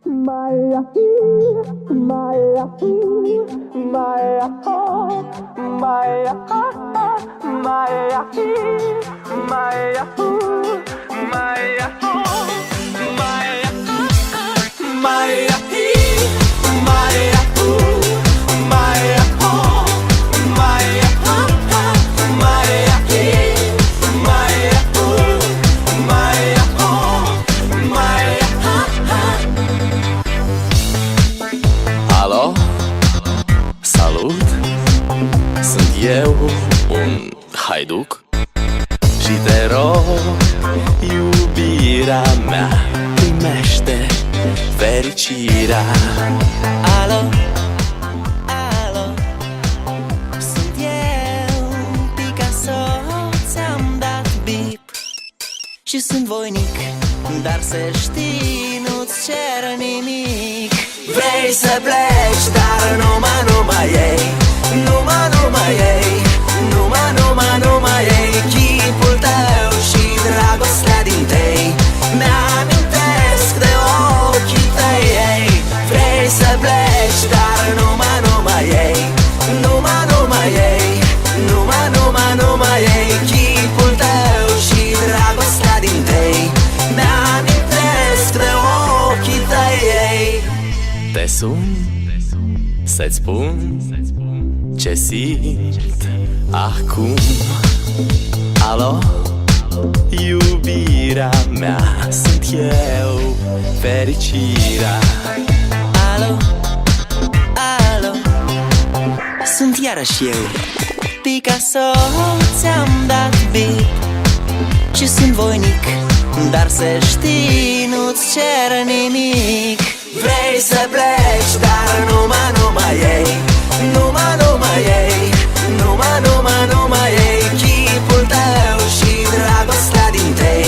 Maya, Maya, Maya, Maya, Maya, Maya, Maya, Alo, salut, sunt eu, un haiduc și te rog, iubirea mea, primește fericirea. Alo, alo, sunt eu, Picasso, ți-am dat bip și sunt voinic, dar să știi, nu-ți cer nimic. Vrei să pleci, dar numai ei, numai ei, numai ei, chipul tău și dragostea din tei mi-amintesc de ochii tăi, ei. Vrei să pleci, dar numai ei, numai ei, numai ei, chipul tău și dragostea din tei mi-amintesc de ochii tăi, ei. Te sun să-ți spun ce simt acum. Alo, iubirea mea, sunt eu, fericirea. Alo, alo, sunt iarăși eu, Picasso, ți-am dat bip și sunt voinic, dar să știi, nu-ți cer nimic. Vrei să pleci, dar numai ei, numai ei, numai ei, chipul tău și dragostea din tei